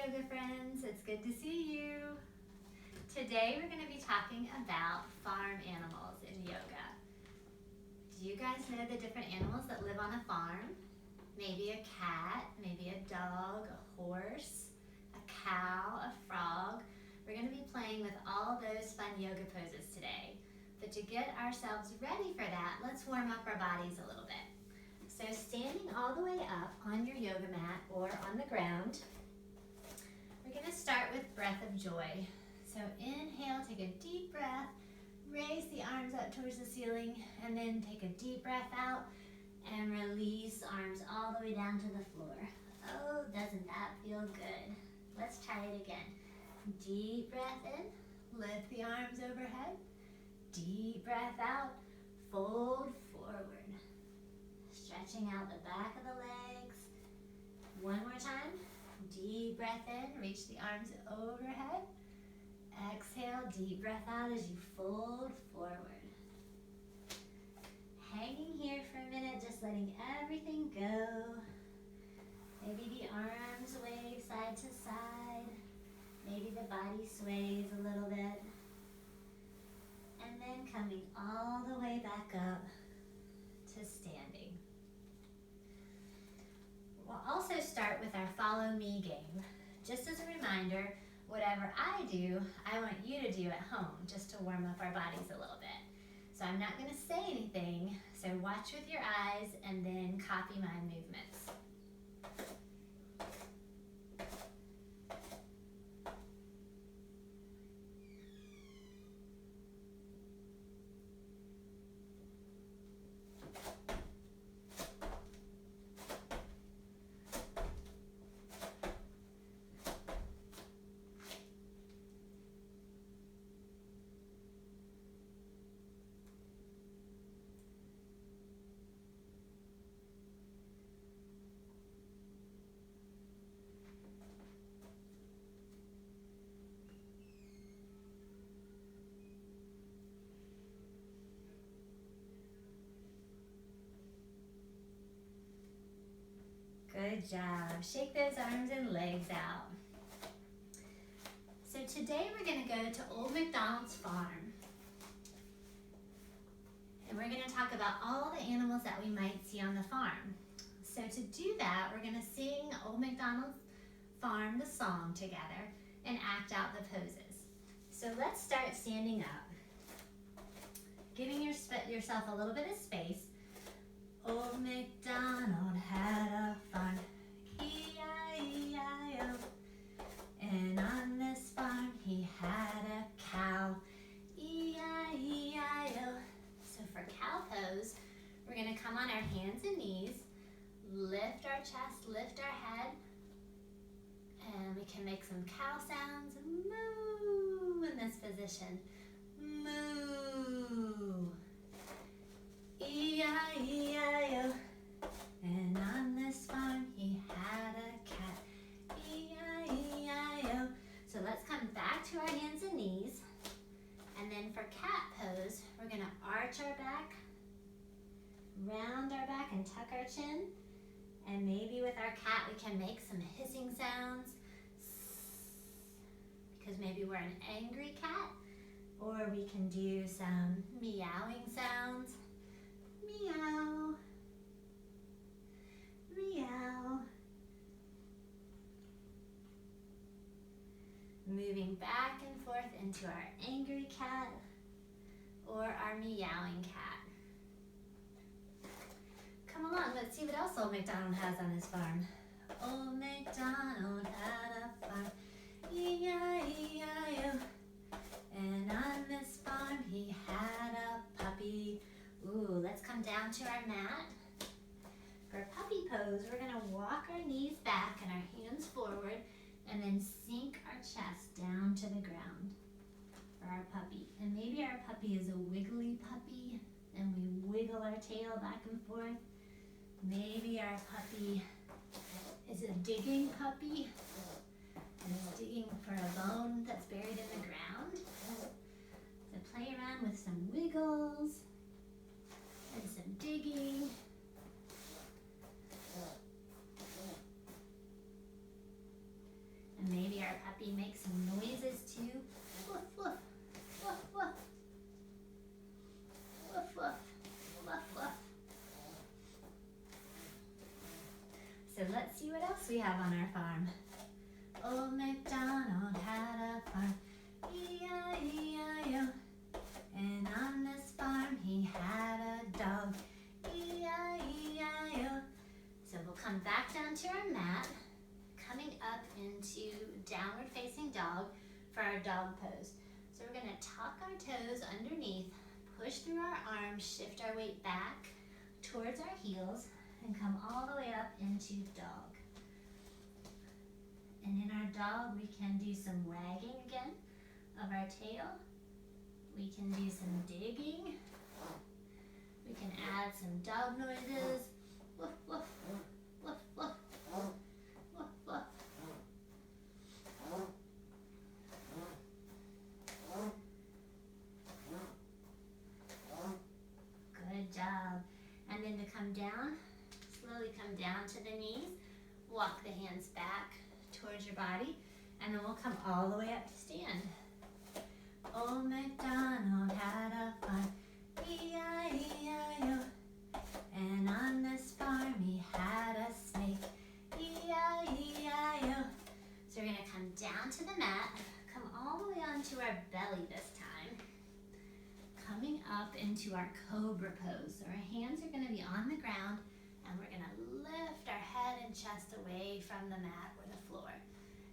yoga friends, it's good to see you. Today we're going to be talking about farm animals in yoga. Do you guys know the different animals that live on a farm? Maybe a cat, maybe a dog, a horse, a cow, a frog. We're going to be playing with all those fun yoga poses today. But to get ourselves ready for that, let's warm up our bodies a little bit. So standing all the way up on your yoga mat or on the ground, we're going to start with breath of joy. So inhale, take a deep breath, raise the arms up towards the ceiling, and then take a deep breath out and release arms all the way down to the floor. Oh, doesn't that feel good? Let's try it again. Deep breath in, lift the arms overhead. Deep breath out, fold forward. Stretching out the back of the legs. One more time. Deep breath in, reach the arms overhead. Exhale, deep breath out as you fold forward. Hanging here for a minute, just letting everything go. Maybe the arms wave side to side. Maybe the body sways a little bit. And then coming all the way back up to standing. We'll also start with our follow me game. Just as a reminder, whatever I do, I want you to do at home, just to warm up our bodies a little bit. So I'm not going to say anything, so watch with your eyes and then copy my movements. Good job. Shake those arms and legs out. So today we're going to go to old McDonald's farm. And we're going to talk about all the animals that we might see on the farm. So to do that, we're going to sing Old McDonald's Farm, the song together, and act out the poses. So let's start standing up. Giving yourself a little bit of space. Old MacDonald had a farm, E-I-E-I-O. And on this farm he had a cow, E-I-E-I-O. So for cow pose, we're going to come on our hands and knees, lift our chest, lift our head, and we can make some cow sounds. Moo in this position. Moo. E-I-E-I-O. And on this farm he had a cat, E-I-E-I-O. So let's come back to our hands and knees. And then for cat pose, we're going to arch our back, round our back and tuck our chin. And maybe with our cat we can make some hissing sounds, because maybe we're an angry cat. Or we can do some meowing sounds. Meow, meow. Moving back and forth into our angry cat or our meowing cat. Come along, let's see what else Old MacDonald has on his farm. Old MacDonald had a farm, E-I-E-I-O. And on this farm he had a puppy. Ooh, let's come down to our mat. For puppy pose, we're going to walk our knees back and our hands forward and then sink our chest down to the ground for our puppy. And maybe our puppy is a wiggly puppy and we wiggle our tail back and forth. Maybe our puppy is a digging puppy and is digging for a bone that's buried in the ground. So play around with some wiggles and some digging. And maybe our puppy make some noises too. Woof, woof, woof, woof. Woof, woof, woof, woof. So let's see what else we have on our farm. Old MacDonald had a farm, E-I-E-I-O. And on this farm he had a dog, E-I-E-I-O. So we'll come back down to our mat, coming up into downward facing dog for our dog pose. So we're gonna tuck our toes underneath, push through our arms, shift our weight back towards our heels, and come all the way up into dog. And in our dog, we can do some wagging again of our tail. We can do some digging. We can add some dog noises. Woof, woof, woof, woof, woof, woof. Good job. And then to come down, slowly come down to the knees. Walk the hands back towards your body, and then we'll come all the way up to stand. Old MacDonald had a farm, E-I-E-I-O. And on this farm he had a snake, E-I-E-I-O. So we're gonna come down to the mat, come all the way onto our belly this time. Coming up into our Cobra pose. So our hands are gonna be on the ground, and we're gonna lift our head and chest away from the mat or the floor.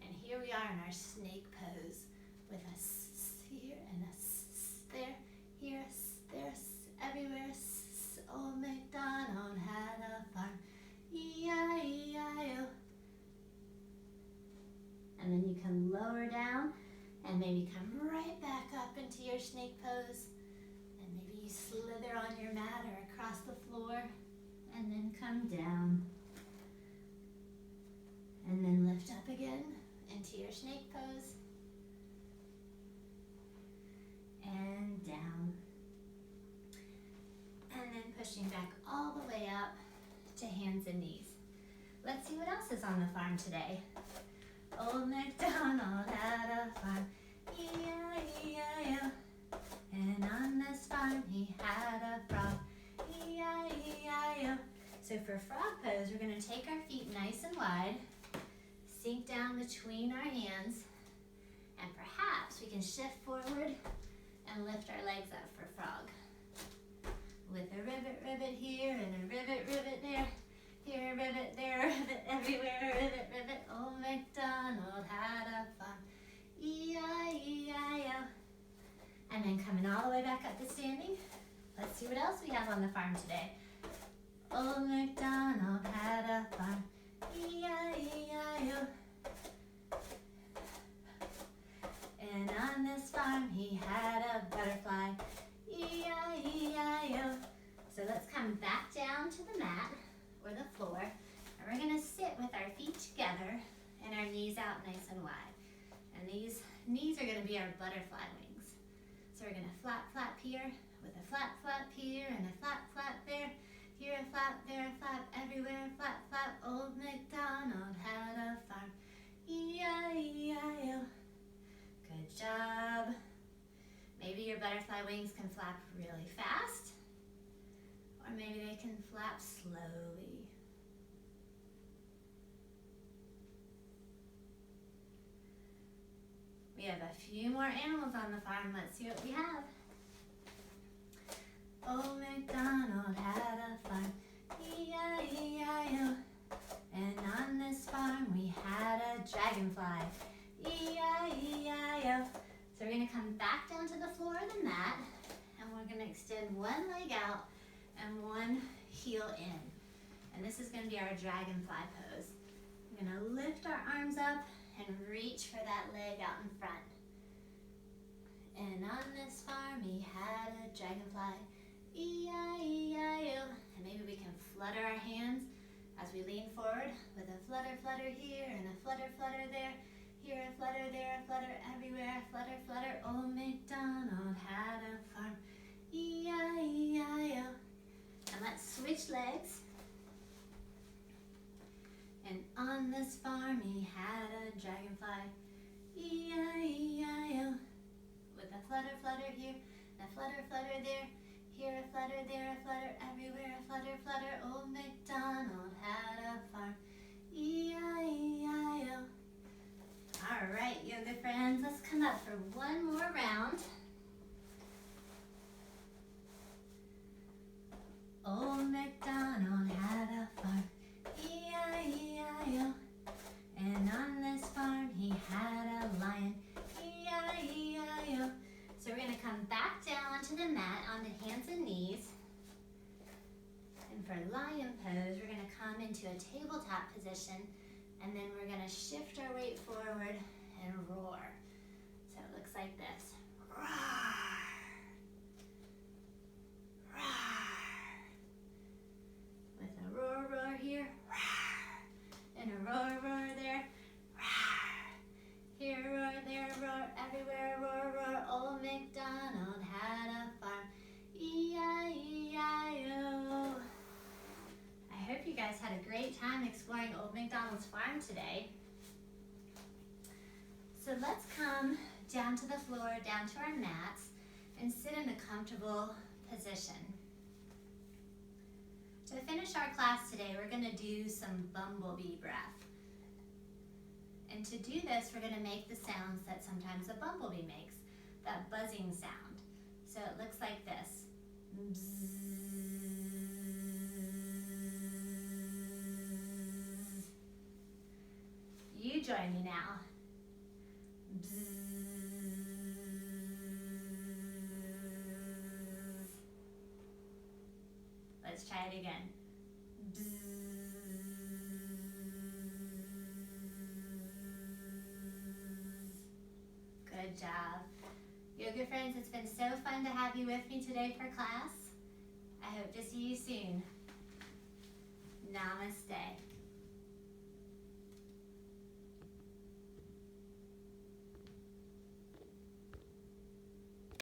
And here we are in our snake pose with a s here and a s there, here, s there, s everywhere. S. Old MacDonald had a farm, E-I-E-I-O. And then you come lower down and maybe come right back up into your snake pose. And maybe you slither on your mat or across the floor. And then come down. And then lift up again into your snake pose. And down. And then pushing back all the way up to hands and knees. Let's see what else is on the farm today. Old MacDonald had a farm, E-I-E-I-O. And on this farm he had a frog, E-I-E-I-O. So for frog pose, we're going to take our feet nice and wide, sink down between our hands, and perhaps we can shift forward and lift our legs up for frog. With a rivet, rivet here, and a rivet, rivet there. Here a rivet, there a rivet, everywhere a rivet, rivet. Old MacDonald had a farm, E-I-E-I-O. And then coming all the way back up to standing. Let's see what else we have on the farm today. Old MacDonald had a farm, E-I-E-I-O. And on this farm he had a butterfly, E-I-E-I-O. So let's come back down to the mat or the floor, and we're gonna sit with our feet together and our knees out nice and wide. And these knees are gonna be our butterfly wings. So we're gonna flap, flap here, with a flap, flap here, and a flap, flap there. Here a flap, there a flap, everywhere a flap, flap. Old MacDonald had a farm, E-I-E-I-O. Good job. Maybe your butterfly wings can flap really fast, or maybe they can flap slowly. We have a few more animals on the farm. Let's see what we have. Old MacDonald had a farm, E-I-E-I-O. And on this farm we had a dragonfly, E-I-E-I-O. So we're going to come back down to the floor of the mat, and we're going to extend one leg out and one heel in. And this is going to be our dragonfly pose. We're going to lift our arms up and reach for that leg out in front. And on this farm he had a dragonfly, E-I-E-I-O. And maybe we can flutter our hands as we lean forward with a flutter, flutter here and a flutter, flutter there. Here a flutter, there a flutter, everywhere a flutter, flutter. Old MacDonald had a farm, E-I-E-I-O. And let's switch legs. And on this farm he had a dragonfly, E-I-E-I-O. With a flutter, flutter here, and a flutter, flutter there. Here a flutter, there a flutter, everywhere a flutter, flutter. Old MacDonald had a farm. E-I-E-I-O. All right, yoga friends, let's come up for one more round. Old MacDonald had a farm. E-I-E-I-O. And on this farm he had a lion. E-I-E-I-O. So we're going to come back down onto the mat, onto hands and knees. And for lion pose, we're going to come into a tabletop position, and then we're going to shift our weight forward and roar. So it looks like this. Roar. Roar. With a roar, roar here. Roar. And a roar, roar there. Roar. Here, roar, there, roar, everywhere, roar, roar. Old MacDonald had a farm. E-I-E-I-O. I hope you guys had a great time exploring Old MacDonald's farm today. So let's come down to the floor, down to our mats, and sit in a comfortable position. To finish our class today, we're going to do some bumblebee breath. And to do this, we're going to make the sounds that sometimes a bumblebee makes, that buzzing sound. So it looks like this. Bzzz. You join me now. Bzzz. Let's try it again. Bzzz. Good job. Yoga friends, it's been so fun to have you with me today for class. I hope to see you soon. Namaste.